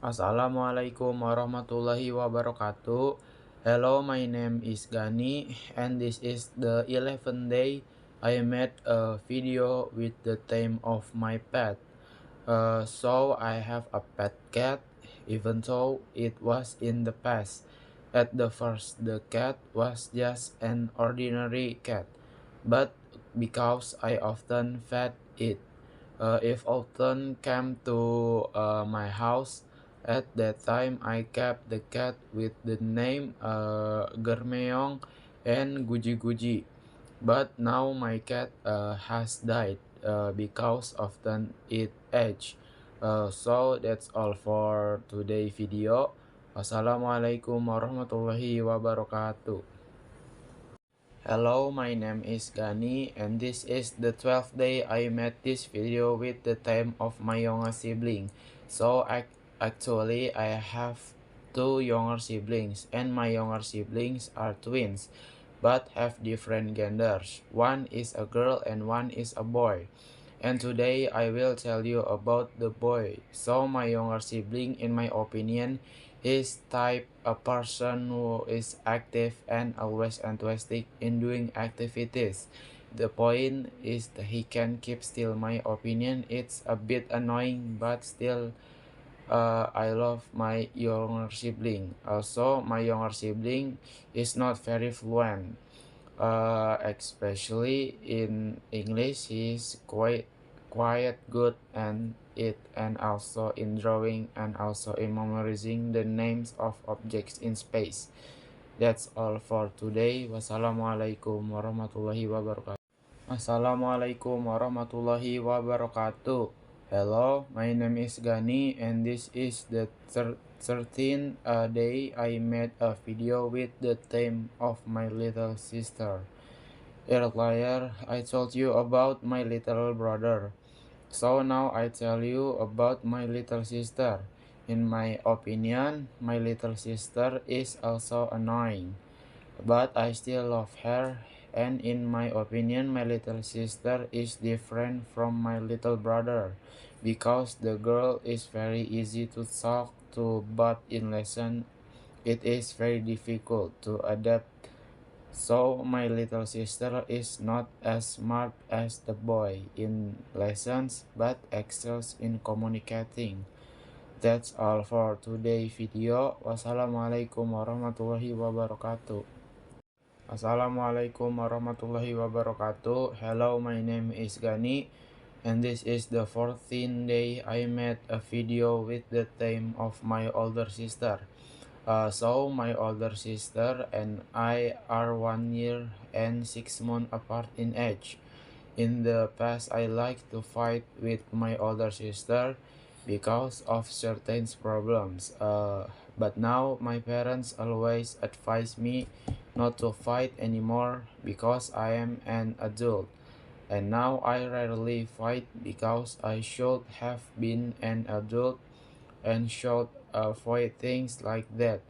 Assalamualaikum warahmatullahi wabarakatuh. Hello, my name is Gani, and this is the 11th day I made a video with the theme of my pet. So I have a pet cat, even though it was in the past. At the first, the cat was just an ordinary cat, but because I often fed it, if often came to my house. At that time, I kept the cat with the name Germeong and Guji Guji. But now my cat has died because often it aged. So that's all for today video. Wassalamualaikum warahmatullahi wabarakatuh. Hello, my name is Gani, and this is the 12th day I made this video with the theme of my younger sibling. So actually I have two younger siblings, and my younger siblings are twins, but have different genders. One is a girl and one is a boy. And today I will tell you about the boy. So my younger sibling, in my opinion, is type a person who is active and always enthusiastic in doing activities. The point is that he can keep still. My opinion, it's a bit annoying, but still I love my younger sibling. Also, my younger sibling is not very fluent, especially in English. He's quite good and also in drawing and also in memorizing the names of objects in space. That's all for today. Wassalamualaikum warahmatullahi wabarakatuh. Assalamualaikum warahmatullahi wabarakatuh. Hello, my name is Gani, and this is the 13th day I made a video with the theme of my little sister. Earlier, I told you about my little brother. So now I tell you about my little sister. In my opinion, my little sister is also annoying, but I still love her. And in my opinion, my little sister is different from my little brother because the girl is very easy to talk to, but in lesson it is very difficult to adapt. So my little sister is not as smart as the boy in lessons, but excels in communicating. That's all for today's video. Wassalamualaikum warahmatullahi wabarakatuh. Assalamualaikum warahmatullahi wabarakatuh. Hello, my name is Gani, and this is the 14th day I made a video with the theme of my older sister. So my older sister and I are 1 year and 6 months apart in age. In the past, I liked to fight with my older sister because of certain problems. But now my parents always advise me not to fight anymore because I am an adult. And now I rarely fight because I should have been an adult and should avoid things like that.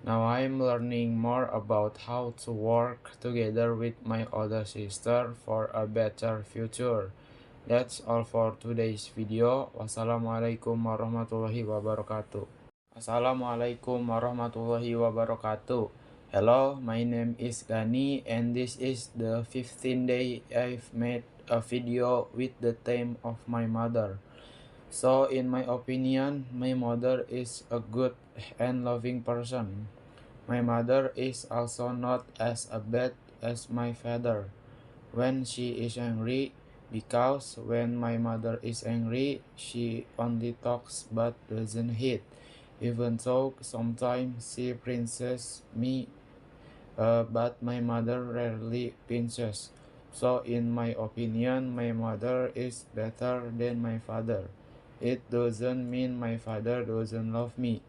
Now I'm learning more about how to work together with my older sister for a better future. That's all for today's video. Wassalamualaikum warahmatullahi wabarakatuh. Assalamualaikum warahmatullahi wabarakatuh. Hello, my name is Gani, and this is the 15th day I've made a video with the theme of my mother. So in my opinion, my mother is a good and loving person. My mother is also not as bad as my father when she is angry, because when my mother is angry, she only talks but doesn't hit. Even though sometimes she pinches me, but my mother rarely pinches. So in my opinion, my mother is better than my father. It doesn't mean my father doesn't love me.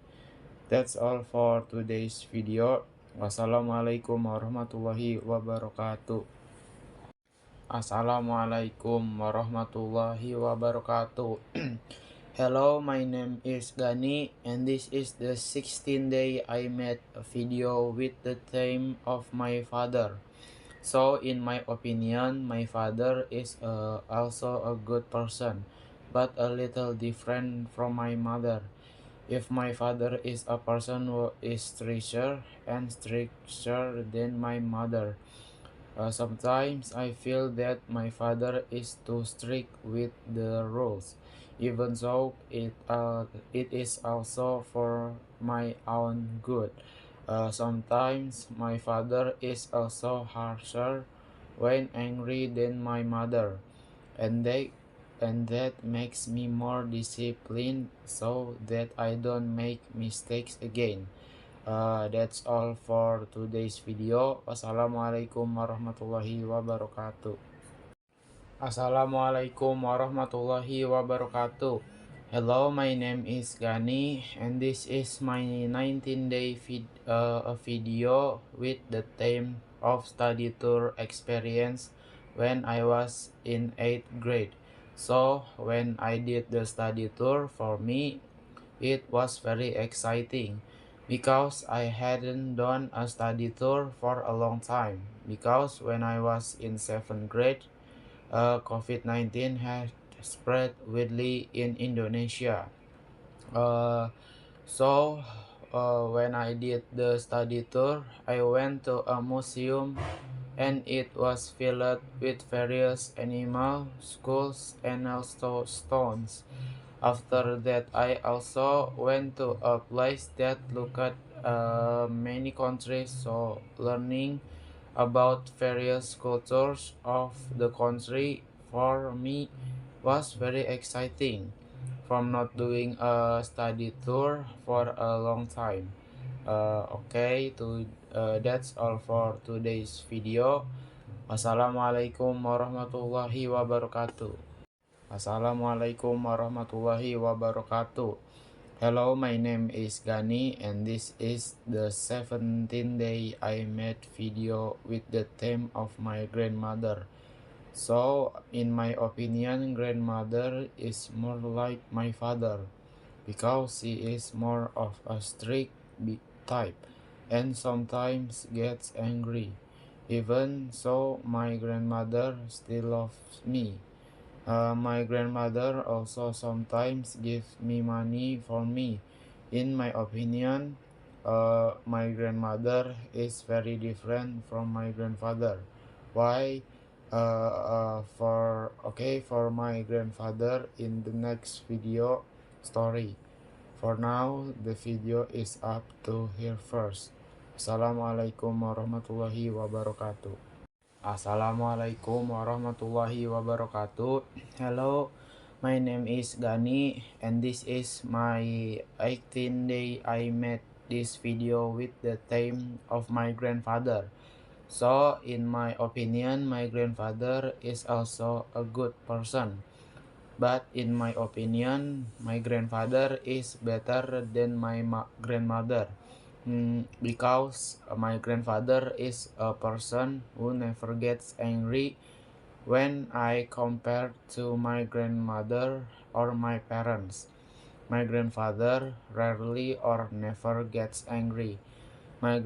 That's all for today's video. Wassalamualaikum warahmatullahi wabarakatuh. Assalamualaikum warahmatullahi wabarakatuh. Hello, my name is Gani, and this is the 16th day I made a video with the theme of my father. So in my opinion, my father is also a good person, but a little different from my mother. If my father is a person who is stricter and stricter than my mother, sometimes I feel that my father is too strict with the rules, even though it is also for my own good. Sometimes my father is also harsher when angry than my mother, and they and that makes me more disciplined so that I don't make mistakes again. That's all for today's video. Wassalamualaikum warahmatullahi wabarakatuh. Assalamualaikum warahmatullahi wabarakatuh. Hello, my name is Gani, and this is my 19-day video with the theme of study tour experience when I was in 8th grade. So, when I did the study tour, for me, it was very exciting because I hadn't done a study tour for a long time. Because when I was in 7th grade, COVID-19 had spread widely in Indonesia. Uh, so, when I did the study tour, I went to a museum and it was filled with various animals, skulls, and also stones. After that, I also went to a place that looked at many countries, so learning about various cultures of the country for me was very exciting from not doing a study tour for a long time. That's all for today's video. Wassalamualaikum warahmatullahi wabarakatuh. Assalamualaikum warahmatullahi wabarakatuh. Hello, my name is Gani, and this is the 17th day I made video with the theme of my grandmother. So, in my opinion, grandmother is more like my father because she is more of a strict type and sometimes gets angry. Even so, my grandmother still loves me. My grandmother also sometimes gives me money for me. In my opinion, my grandmother is very different from my grandfather. Why? For my grandfather in the next video story. For now, the video is up to here first. Assalamualaikum warahmatullahi wabarakatuh. Assalamualaikum warahmatullahi wabarakatuh. Hello, my name is Gani, and this is my 18th day I made this video with the theme of my grandfather. So, in my opinion, my grandfather is also a good person. But in my opinion, my grandfather is better than my grandmother. Because my grandfather is a person who never gets angry when I compare to my grandmother or my parents. My grandfather rarely or never gets angry. My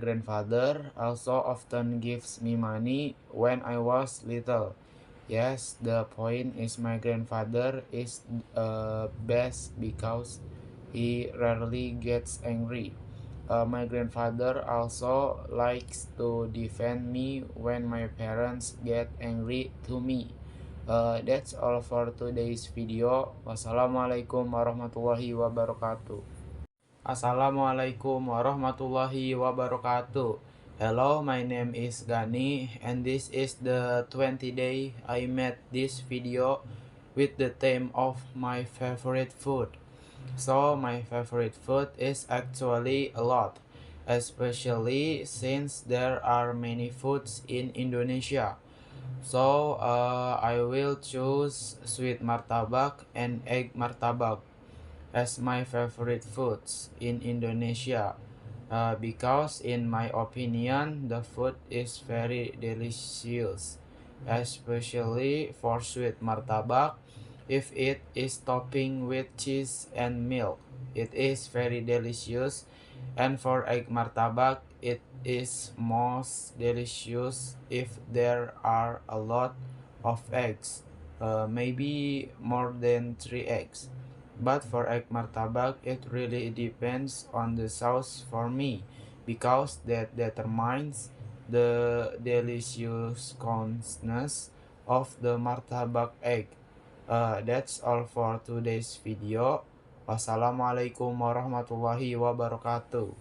grandfather also often gives me money when I was little. Yes, the point is my grandfather is best because he rarely gets angry. My grandfather also likes to defend me when my parents get angry to me. That's all for today's video. Wassalamualaikum warahmatullahi wabarakatuh. Assalamualaikum warahmatullahi wabarakatuh. Hello, my name is Gani, and this is the 20th day I made this video with the theme of my favorite food. So, my favorite food is actually a lot, especially since there are many foods in Indonesia. So, I will choose sweet martabak and egg martabak as my favorite foods in Indonesia. Because in my opinion the food is very delicious, especially for sweet martabak. If it is topping with cheese and milk, it is very delicious, and for egg martabak it is most delicious if there are a lot of eggs, maybe more than 3 eggs. But for egg martabak, it really depends on the sauce for me, because that determines the deliciousness of the martabak egg. That's all for today's video. Wassalamualaikum warahmatullahi wabarakatuh.